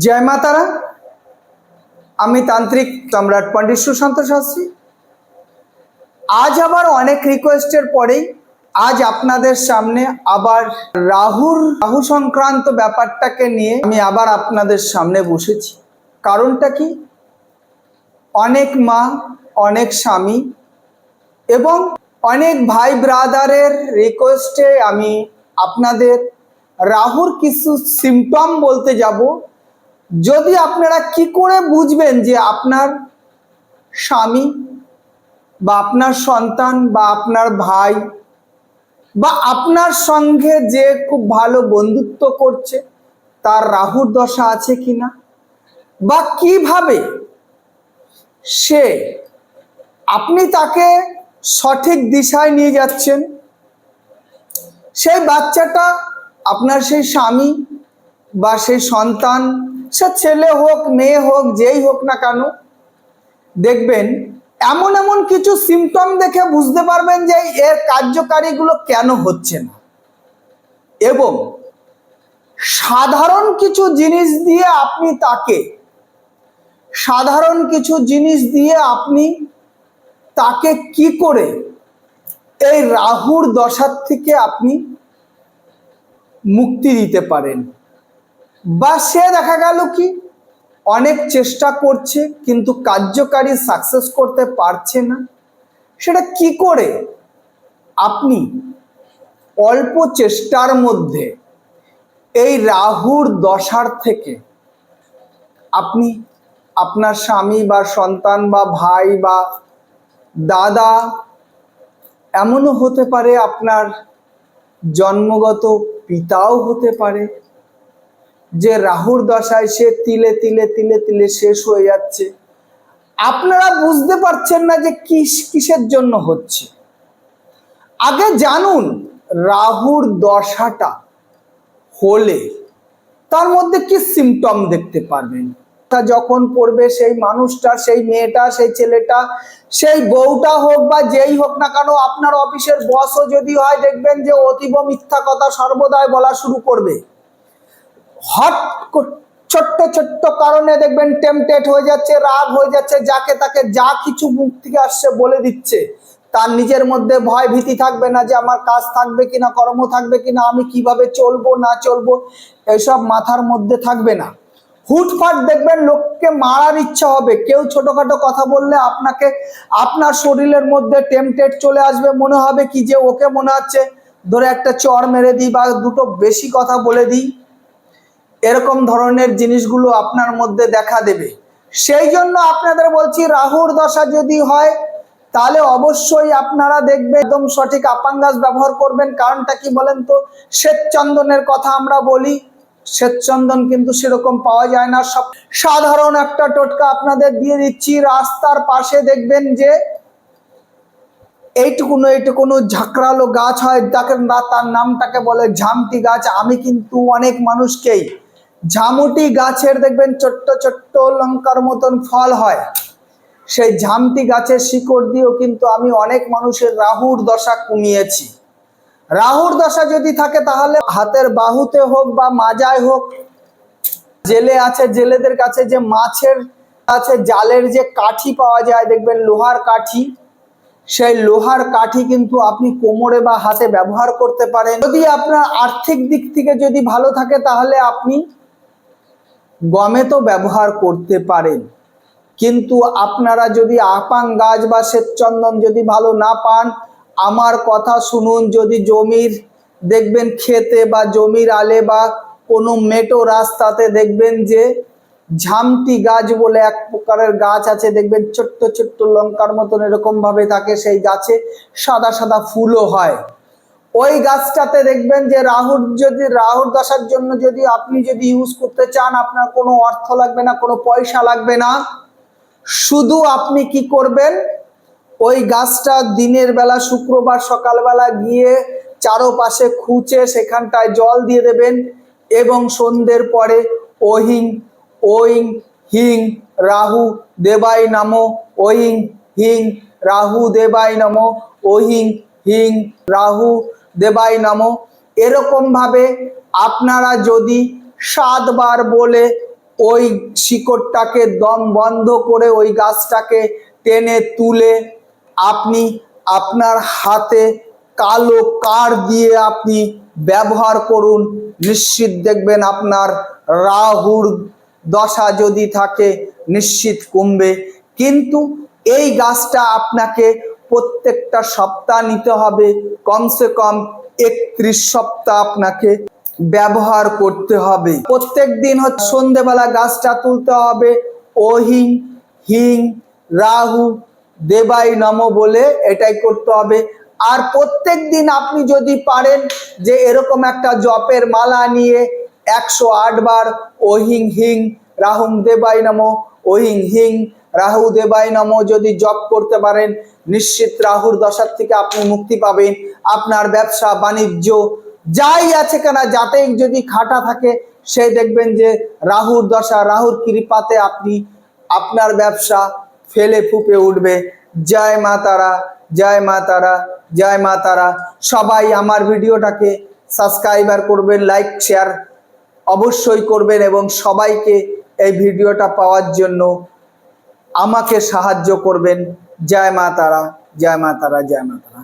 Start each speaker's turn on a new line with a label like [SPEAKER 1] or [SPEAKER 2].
[SPEAKER 1] जय मातारा। আমি তান্ত্রিক সম্রাট পণ্ডিত সুশান্ত শাস্ত্রী। আজ আবার অনেক রিকোয়েস্টের পরেই আজ আপনাদের সামনে আবার রাহু সংক্রান্ত ব্যাপারটাকে নিয়ে আমি আবার আপনাদের সামনে বসেছি। কারণটা কি? অনেক মা, অনেক স্বামী এবং অনেক ভাই ব্রাদারের রিকোয়েস্টে আমি আপনাদের রাহুর কিছু সিমটম বলতে যাব। যদি আপনারা কি করে বুঝবেন যে আপনার স্বামী বা আপনার সন্তান বা আপনার ভাই বা আপনার সঙ্গে যে খুব ভালো বন্ধুত্ব করছে তার রাহুর দশা আছে কিনা, বা কিভাবে সে আপনি তাকে সঠিক দিশায় নিয়ে যাচ্ছেন, সেই বাচ্চাটা আপনার সেই স্বামী বা সেই সন্তান, সে ছেলে হোক মেয়ে হোক যেই হোক না কেন, দেখবেন এমন এমন কিছু সিমটম দেখে বুঝতে পারবেন যে এর কার্যকারীগুলো কেন হচ্ছে না। এবং সাধারণ কিছু জিনিস দিয়ে আপনি তাকে কি করে এই রাহুর দশার থেকে আপনি মুক্তি দিতে পারেন। বা সে দেখা গেল কি অনেক চেষ্টা করছে কিন্তু কার্যকারী সাকসেস করতে পারছে না, সেটা কি করে আপনি অল্প চেষ্টার মধ্যে এই রাহুর দশার থেকে আপনি আপনার স্বামী বা সন্তান বা ভাই বা দাদা, এমনও হতে পারে আপনার জন্মগত পিতাও হতে পারে, যে রাহুর দশায় সে তিলে তিলে তিলে তিলে শেষ হয়ে যাচ্ছে, আপনারা বুঝতে পারছেন না যে কিসের জন্য হচ্ছে। আগে জানুন রাহুর দশাটা হলে তার মধ্যে কি সিমটম দেখতে পারবেন। যখন পড়বে সেই মানুষটা, সেই মেয়েটা, সেই ছেলেটা, সেই বউটা হোক বা যেই হোক না কেন, আপনার অফিসের বসও যদি হয়, দেখবেন যে অতীব মিথ্যা কথা সর্বদাই বলা শুরু করবে। হট ছোট্ট ছোট্ট কারণে দেখবেন টেম্পটেড হয়ে যাচ্ছে, রাগ হয়ে যাচ্ছে, যাকে তাকে যা কিছু মুখ থেকে আসছে বলে দিচ্ছে। তার নিজের মধ্যে ভয় ভীতি থাকবে না যে আমার কাজ থাকবে কিনা, কর্ম থাকবে কিনা, আমি কিভাবে চলবো না চলবো, এইসব মাথার মধ্যে থাকবে না। হুটফাট দেখবেন লোককে মারার ইচ্ছা হবে। কেউ ছোটখাটো কথা বললে আপনাকে আপনার শরীরের মধ্যে টেম্পটেড চলে আসবে, মনে হবে কি যে ওকে মনে হচ্ছে ধরে একটা চড় মেরে দিই বা দুটো বেশি কথা বলে দিই। এরকম ধরনের জিনিসগুলো আপনার মধ্যে দেখা দেবে। সেই জন্য আপনাদের বলছি, রাহুর দশা যদি হয় তাহলে অবশ্যই আপনারা দেখবেন একদম সঠিক আপাঙ্গাস ব্যবহার করবেন। কারণটা কি বলেন তো? শ্বেত চন্দনের কথা আমরা বলি, শ্বেত চন্দন কিন্তু সেরকম পাওয়া যায় না। সব সাধারণ একটা টোটকা আপনাদের দিয়ে দিচ্ছি। রাস্তার পাশে দেখবেন যে এইটুকুনো ঝাঁকড়ালো গাছ হয়, তার নামটাকে বলে ঝামটি গাছ। আমি কিন্তু অনেক মানুষকেই ঝামুটি গাছের দেখবেন ছোট্ট ছোট্ট লঙ্কার মতন ফল হয়, সেই ঝামটি গাছের শিকড় দিয়েও কিন্তু আমি অনেক মানুষের রাহুর দশা কমিয়েছি। রাহুর দশা যদি থাকে তাহলে হাতের বাহুতে হোক বা মাজায় হোক, জেলে আছে, জেলেদের কাছে যে মাছের আছে জালের যে কাঠি পাওয়া যায় দেখবেন, লোহার কাঠি, সেই লোহার কাঠি কিন্তু আপনি কোমরে বা হাতে ব্যবহার করতে পারেন। যদি আপনার আর্থিক দিক থেকে যদি ভালো থাকে তাহলে আপনি গমে তো ব্যবহার করতে পারেন। কিন্তু আপনারা যদি আপাং গাছ বা শ্বেতচন্দন যদি ভালো না পান, আমার কথা শুনুন। যদি জমির দেখবেন খেতে বা জমির আলে বা কোনো মেটো রাস্তাতে দেখবেন যে ঝামটি গাছ বলে এক প্রকারের গাছ আছে, দেখবেন ছোট্ট ছোট্ট লঙ্কার মতন এরকম ভাবে থাকে, সেই গাছে সাদা সাদা ফুলও হয়। ওই গাছটাতে দেখবেন যে রাহুর দশার জন্য যদি আপনি ইউজ করতে চান, আপনার কোনো অর্থ লাগবে না, কোনো পয়সা লাগবে না। শুধু আপনি কি করবেন, ওই গাছটা দিনের বেলা শুক্রবার সকালবেলা গিয়ে চারপাশে খুঁচে সেখানটায় জল দিয়ে দেবেন এবং সন্ধ্যের পরে ওহিং ওইং হিং রাহু দেবাই নমো, ওহিং হিং রাহু দেবাই নমো, ওহিং হিং রাহু দেবাই নমো, এরকম ভাবে আপনারা যদি 7 বার বলে ওই শিকড়টাকে দম বন্ধ করে ওই গাছটাকে টেনে তুলে আপনি আপনার হাতে কালো কাঠ দিয়ে আপনি ব্যবহার করুন, নিশ্চিত দেখবেন আপনার রাহুর দশা যদি থাকে নিশ্চিত কমবে। কিন্তু এই গাছটা আপনাকে প্রত্যেকটা সপ্তাহ নিতে হবে, কমসে কম 31 সপ্তাহ আপনাকে ব্যবহার করতে হবে। প্রত্যেক দিন সন্ধেবেলা গাছটা তুলতে হবে, ওহিং হিং রাহু দেবাই নম বলে এটাই করতে হবে। আর প্রত্যেক দিন আপনি যদি পারেন যে এরকম একটা জপের মালা নিয়ে 108 বার ওহিং হিং রাহুং দেবাই নম, ওহিং হিং রাহু দেবাই নম যদি জপ করতে পারেন, নিশ্চিত রাহুর দশার থেকে আপনি মুক্তি পাবেন। আপনার ব্যবসা বাণিজ্য যাই আছে কেনা, যাতে যদি খাটা থাকে সে দেখবেন যে রাহুর দশা রাহুর কৃপাতে আপনি আপনার ব্যবসা ফেলে ফুপে উঠবে। জয় মা তারা, জয় মা তারা, জয় মা তারা। সবাই আমার ভিডিওটাকে সাবস্ক্রাইবার করবেন, লাইক শেয়ার অবশ্যই করবেন এবং সবাইকে এই ভিডিওটা পাওয়ার জন্য আমাকে সাহায্য করবেন। জয় মা তারা, জয় মা তারা, জয় মা তারা।